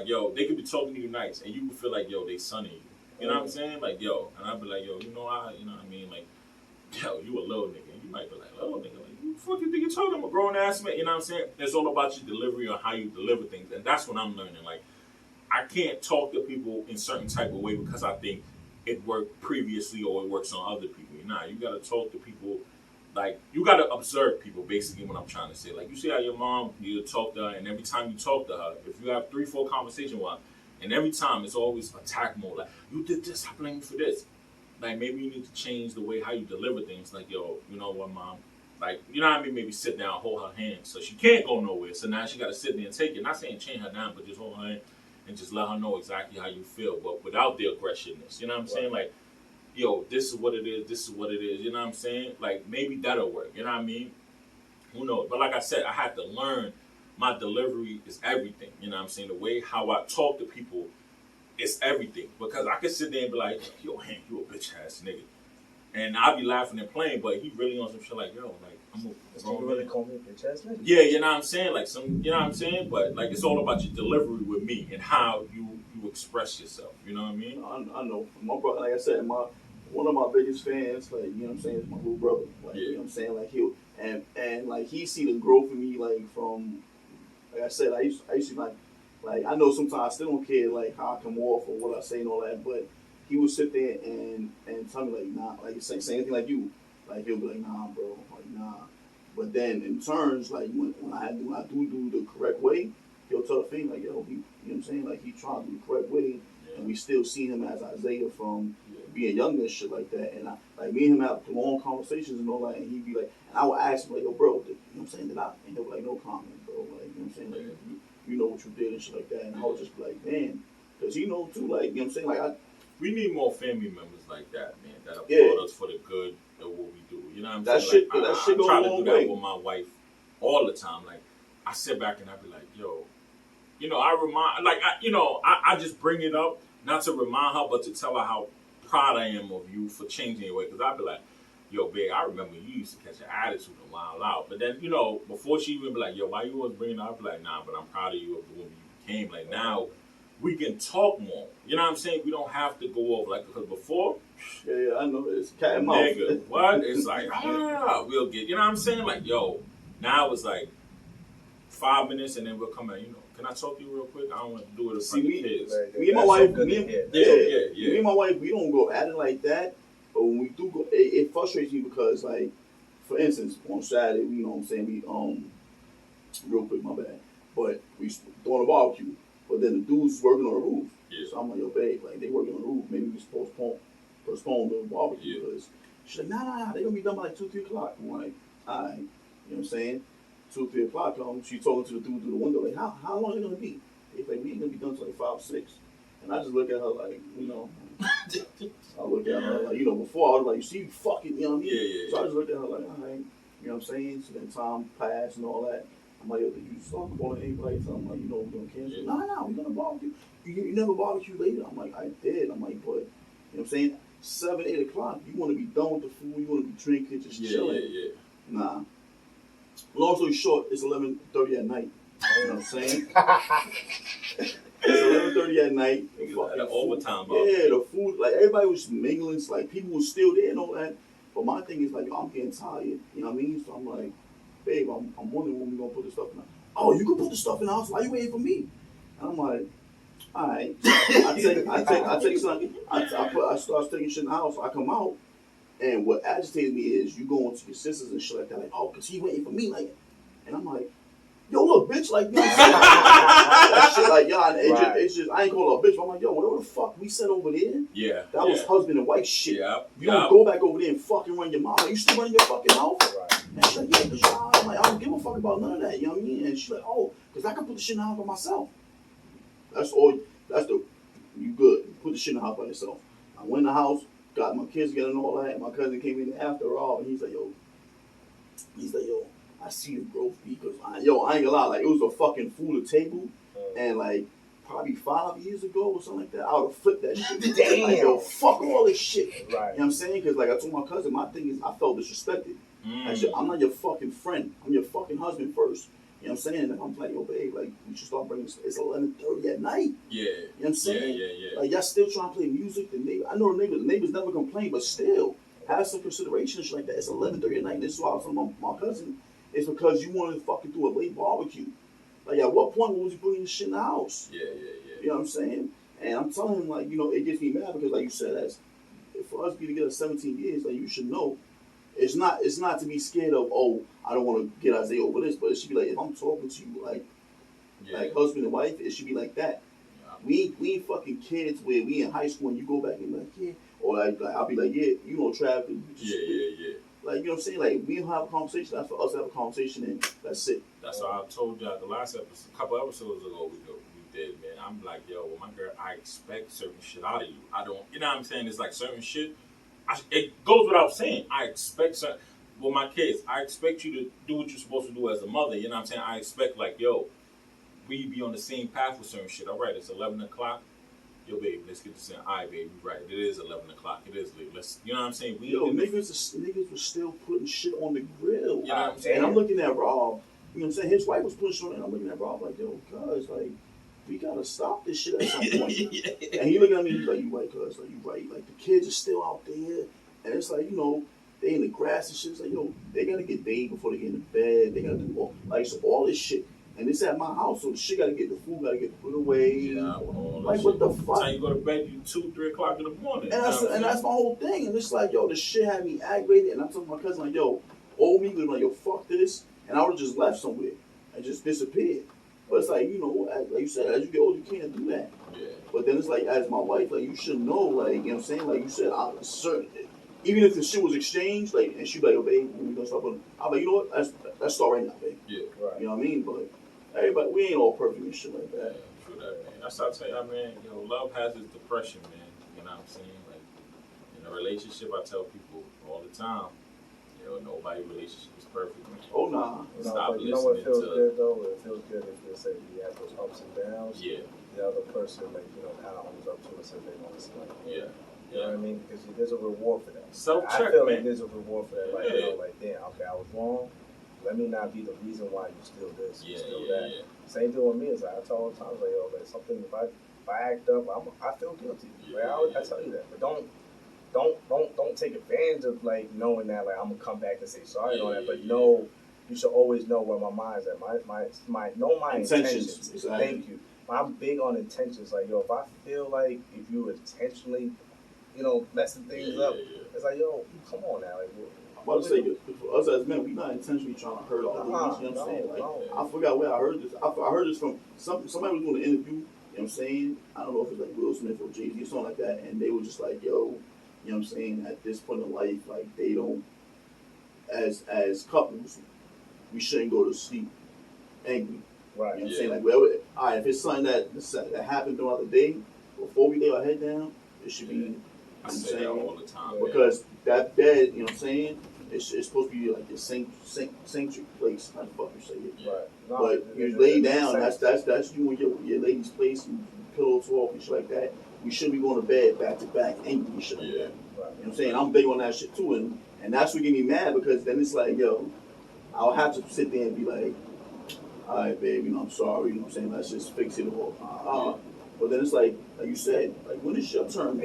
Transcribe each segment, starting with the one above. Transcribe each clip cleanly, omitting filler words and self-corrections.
yo, they could be talking to you nice, and you would feel like, yo, they sunning you. You know what I'm saying? Like, yo, and I'd be like, yo, you know what I mean? Like, yo, you a little nigga. And you might be like, little nigga, like, who the fuck you think you're talking? I'm a grown ass man. You know what I'm saying? It's all about your delivery or how you deliver things, and that's what I'm learning. Like, I can't talk to people in certain type of way because I think it worked previously or it works on other people. Nah, you gotta talk to people. Like, you gotta observe people. Basically, what I'm trying to say. Like, you see how your mom, you talk to her, and every time you talk to her, if you have 3-4 conversations with her, and every time it's always attack mode. Like, you did this, I blame you for this. Like, maybe you need to change the way how you deliver things. Like, yo, you know what, mom? Like, you know what I mean? Maybe sit down, hold her hand, so she can't go nowhere. So now she got to sit there and take it. Not saying chain her down, but just hold her hand and just let her know exactly how you feel, but without the aggressiveness. You know what I'm saying? Like, yo, this is what it is. This is what it is. You know what I'm saying? Like, maybe that'll work. You know what I mean? Who knows? But like I said, I had to learn my delivery is everything. You know what I'm saying? The way how I talk to people is everything. Because I could sit there and be like, yo, Hank, you a bitch ass nigga. And I'll be laughing and playing, but he really on some shit like, yo, like, I'm a grown really man. call me a bitch ass nigga. Yeah, you know what I'm saying? Like, you know what I'm saying? But, like, it's all about your delivery with me and how you express yourself. You know what I mean? I know. My brother, like I said, one of my biggest fans, like, you know what I'm saying, is my little brother. Like, you know what I'm saying? Like, and like, he see the growth in me, like, from, like I said, I used to, like, I know sometimes I still don't care, like, how I come off or what I say and all that, but he would sit there and tell me, like, nah, like, say anything like you. Like, he'll be like, nah, bro, like, nah. But then, in turns, like, when I do the correct way, he'll tell the thing, like, yo, you know what I'm saying? Like, he trying to do the correct way, and we still see him as Isaiah from being younger and shit like that. And like, me and him have long conversations and all that, and he'd be like, and I would ask him, like, yo, bro, you know what I'm saying? And he'll be like, no comment, bro. Like, you know what I'm saying? Like, you know what you did and shit like that. And I would just be like, man, because he know too, like, you know what I'm saying? Like, we need more family members like that, man, that applaud us for the good of what we do. You know what I'm that saying? Shit, that shit goes I try a to long do that way with my wife all the time. Like, I sit back and I be like, yo, you know, I just bring it up, not to remind her, but to tell her how proud I am of you for changing your way. Because I'd be like, yo, babe, I remember you used to catch an attitude and wild out. But then, you know, before she even be like, yo, why you always bringing it up? I'd be like, nah, but I'm proud of you of the woman you became. Like, now we can talk more. You know what I'm saying? We don't have to go over, like, because before, yeah, I know, it's cat and mouse. Nigga, what? It's like, we'll get, you know what I'm saying? Like, yo, now it's like 5 minutes and then we'll come out, you know. Can I talk to you real quick? I don't want to do it in front of kids. Me and my wife, me and my wife, we don't go at it like that. But when we do go, it frustrates me because, like, for instance, on Saturday, you know what I'm saying, real quick, my bad, but we doing a barbecue. But then the dude's working on the roof. Yeah. So I'm like, yo, babe, like, they working on the roof. Maybe we just postpone the barbecue. Because she's like, nah, they gonna be done by like 2, 3 o'clock. I'm like, all right, you know what I'm saying? 2, 3 o'clock comes, she's talking to the dude through the window, like, how long is it gonna be? He's like, we ain't gonna be done till like 5, 6. And I just look at her like, you know, I look at her like, you know, before I was like, you see, you fucking, you know what I mean? So I just look at her like, all right, you know what I'm saying? So then time passed and all that. I'm like, yo, did you start calling anybody? So I'm like, you know, we're gonna cancel. No, we're gonna barbecue. You never barbecue later. I'm like, I did. I'm like, but, you know what I'm saying? 7, 8 o'clock, you wanna be done with the food, you wanna be drinking, just chilling. Nah. Long story short, it's 11:30 at night. You know what I'm saying? It's 11:30 at night. The overtime. Yeah, the food, like, everybody was mingling. It's like, people were still there and all that. But my thing is, like, I'm getting tired. You know what I mean? So I'm like, babe, I'm wondering when we're going to put this stuff in the house. Oh, you can put the stuff in the house. Why you waiting for me? And I'm like, all right. I take something. I start taking shit in the house. I come out. And what agitated me is you going to your sisters and shit like that. Like, oh, because he waiting for me. Like, and I'm like, yo, look, bitch. Like, you know what I'm saying? That shit, like, y'all, it's just, I ain't call her a bitch. But I'm like, yo, whatever the fuck we said over there. Yeah. That was husband and wife shit. Yeah. You don't go back over there and fucking run your mouth. Like, you still running your fucking mouth? Right. And she's like, yeah, because y'all, I'm like, I don't give a fuck about none of that. You know what I mean? And she's like, oh, because I can put the shit in the house by myself. You good. You put the shit in the house by yourself. I went in the house, got my kids together and all that. And my cousin came in after all, and he's like, yo, I see the growth because, I ain't gonna lie, like, it was a fucking food table, and like, probably 5 years ago or something like that, I would have flipped that shit. Damn. Like, yo, fuck all this shit. Right. You know what I'm saying? Because, like, I told my cousin, my thing is, I felt disrespected. I said, I'm not your fucking friend. I'm your fucking husband first. You know what I'm saying? And I'm like, yo, babe, like, we should start bringing, it's 11:30 at night. Yeah. You know what I'm saying? Yeah. Like, y'all still trying to play music. I know the neighbors never complain, but still, have some consideration and shit like that. It's 11:30 at night. And this is why I was telling my cousin. It's because you wanted to fucking do a late barbecue. Like, at what point was you bringing this shit in the house? Yeah. You know what I'm saying? And I'm telling him, like, you know, it gets me mad because, like you said, for us to be together 17 years, like, you should know. It's not to be scared of, oh, I don't want to get Isaiah over this, but it should be like, if I'm talking to you like husband and wife, it should be like that. Yeah. We ain't fucking kids where we in high school and you go back and be like, yeah. Or like I'll be like, yeah, you know, Trav. Yeah. Like, you know what I'm saying? Like, we don't have a conversation. That's for us to have a conversation and that's it. That's why I told y'all the last episode, a couple episodes ago, we did, man. I'm like, yo, with my girl, I expect certain shit out of you. I don't, you know what I'm saying? It's like certain shit. It goes without saying. I expect certain, with my kids, I expect you to do what you're supposed to do as a mother. You know what I'm saying? I expect, like, yo, we be on the same path with certain shit. All right, it's 11 o'clock. Yo, babe, let's get this in. All right, baby, right. It is 11 o'clock. It is late. Let's, you know what I'm saying? Niggas was still putting shit on the grill. You know what I'm saying? And I'm looking at Rob. You know what I'm saying? His wife was putting shit on it. And I'm looking at Rob like, yo, cuz, like, we gotta stop this shit at some point. And he looking at me, he's like, you right, cuz, like, you right. Like, the kids are still out there. And it's like, you know, they in the grass and shit. It's like, yo, they gotta get bathed before they get in the bed. They gotta do all this shit. And it's at my house, so shit gotta get the food, gotta get put away. Yeah, like, what the fuck? Time you go to bed, you 2-3 o'clock in the morning. And that's my whole thing. And it's like, yo, this shit had me aggravated. And I'm telling my cousin, like, yo, old me was like, yo, fuck this. And I would have just left somewhere and just disappeared. But it's like, you know, like you said, as you get older, you can't do that. Yeah. But then it's like, as my wife, like, you should know, like, you know what I'm saying? Like you said, I'm certain. Even if the shit was exchanged, like, and she'd be like, oh, babe, when we gonna stop on? I'm like, you know what? Let's start right now, babe. Yeah. Right. You know what I mean? But everybody, we ain't all perfect and shit like that. Yeah, true that, man. That's how I tell you, man, you know, love has its depression, man. You know what I'm saying? Like, in a relationship, I tell people all the time, you know, nobody's relationship is perfect, man. Oh, nah. Stop But you know what listening feels to- good though? It feels good if you say you have those ups and downs. Yeah, The other person, like, you know, kind of owns up to it, so they want to see, like, yeah. you know what I mean? Because there's a reward for that. Self-check, I feel man. like there's a reward for that. Like, you know, like, damn, okay, I was wrong. Let me not be the reason why you still this, you still that. Same thing with me. Is like, I tell all the time, like, yo, like, something, if I act up, I feel guilty. Yeah, Like, I tell you that. But don't take advantage of, like, knowing that, like, I'm going to come back and say sorry and all that. But know, you should always know where my mind's at. My intentions. Exactly. Thank you. I'm big on intentions. Like, yo, if I feel like if you intentionally, you know, messing things up, it's like, yo, come on now. Like, I'm about to say, for us as men, we not intentionally trying to hurt our ladies. You know what I'm saying? Like, I forgot where I heard this. I heard this from somebody was doing an interview. You know what I'm saying? I don't know if it was like Will Smith or Jay-Z or something like that. And they were just like, yo, you know what I'm saying? At this point in life, like, they don't, as couples, we shouldn't go to sleep angry. Right. You know what I'm saying? Like, well, all right, if it's something that happened throughout the day, before we lay our head down, it should be, you know I say that all the time. because that bed, you know what I'm saying, it's supposed to be like your sanctuary place. How the fuck you say it? Right. No, But you lay down, that's you and your lady's place, and pillow talk and shit like that. We shouldn't be going to bed back to back angry and shit like that. Right. You know what I'm saying? I'm big on that shit too, and that's what get me mad because then it's like, yo, I'll have to sit there and be like, all right, babe, you know, I'm sorry, you know what I'm saying? Let's just fix it all. But then it's like you said, like, when is your turn?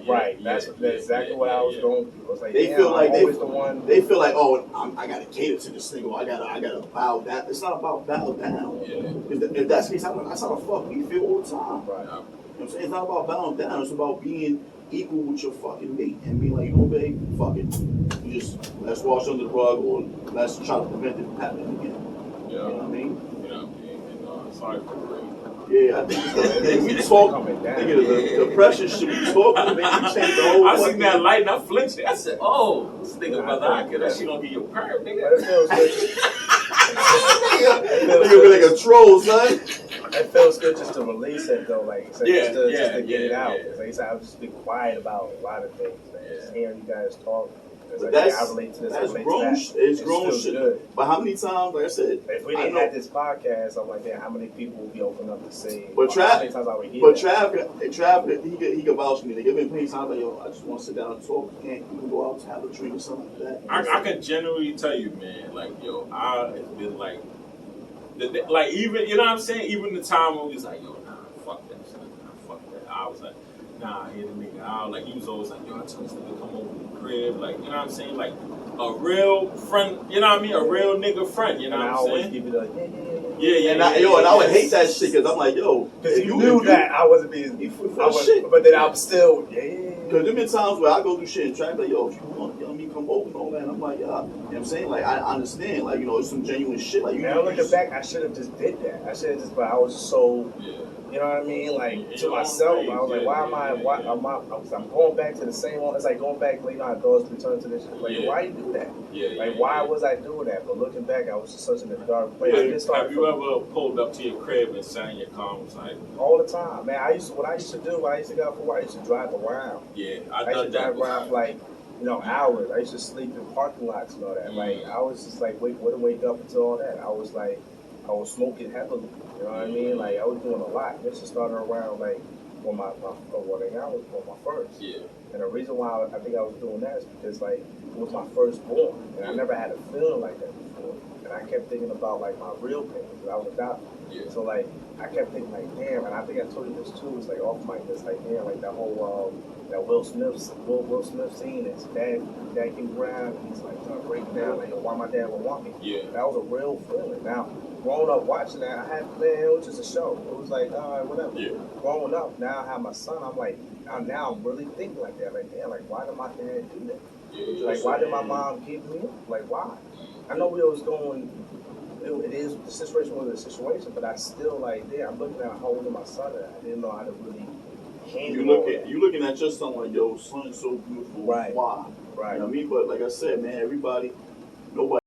Right. That's exactly what I was going through. I was like, They feel like they feel like, oh, I gotta cater to this thing, or I gotta bow down. It's not about bow down. If that's the case, that's how the fuck we feel all the time. Right. You know what I'm saying? It's not about bowing down. It's about being equal with your fucking mate and being like, you know, babe, fuck it. You just let's wash under the rug, or let's try to prevent it from happening again. Yeah. You know what I mean? You know, and sorry for the rain. Yeah, I think we talk. The pressure should be talking. We change the whole. I seen that light and I flinched. I said, "Oh, this nigga brother, I could that shit gonna be your perm, nigga." But it feels good. Nigga be like a troll, son. It feels good just to release it though, like just to get it out. Yeah. Like I said, I've just been quiet about a lot of things. Like, just hearing you guys talk. But Like, I relate to this. that's I relate grown. to that. It's It grown feels shit. good. But how many times, like I said, If we didn't have this podcast, I'm like, damn, how many people would be open up to say? But how many times I would hear but that? Trav, he could vouch for me. They give me plenty times like, yo, I just want to sit down and talk. We can go out to have a drink or something like that. I can genuinely tell you, man, like, yo, I have been like Like even you know what I'm saying. Even the time when we was like, yo, nah, fuck that shit, nah, fuck that. I was like, nah, I hate a nigga out. Like he was always like, yo, I tell this nigga to come over to the crib. Like you know what I'm saying. Like a real friend. You know what I mean. A real nigga friend. You know what I'm saying. I always give it a and I would hate that shit because I'm like, yo, because you knew that I wasn't being shit. But then I'm still Because there been times where I go do shit and try to be like, yo, if you want, you know what I mean, come over and all that. And I'm like, yeah, you know what I'm saying? Like, I understand, like, you know, it's some genuine shit. Like, you now looking back, I should have just did that. I should have just, but I was so, you know what I mean? Like, to myself, I was like, I'm going back to the same one. It's like going back, you know how dogs return to this shit. Like, why you do that? Why was I doing that? But looking back, I was just such in a dark place. Have you ever pulled up to your crib and sat in your car and was like, all the time, man. I used to drive around. Yeah, I used to drive around for like, hours. I used to sleep in parking lots and all that. Like, I was just like, wouldn't wake up until all that. I was smoking heavily. You know what I mean? Like, I was doing a lot. This just started around like when I was born, my first. Yeah. And the reason why I think I was doing that is because like it was my firstborn, and I never had a feeling like that before. And I kept thinking about like my real parents. I was adopted. Yeah. So like I kept thinking like, damn, and I think I told you this too. It's like off mic. It's like damn, like that whole that Will Smith scene. His dad came around and he's like breaking down like why my dad would want me. Yeah. That was a real feeling. Now growing up watching that, it was just a show. It was like all right, whatever. Yeah. Growing up, now I have my son. I'm like, now I'm really thinking like that. Like damn, like why did my dad do that? Yeah. Like why did my mom give me up? Like why? I know we was going. It is the situation was a situation, but I still like, yeah, I'm looking at holding my son. And I didn't know how to really handle you looking at your son like, yo, son is so beautiful. Right. Why? Right. You know what I mean? But like I said, man, everybody, nobody.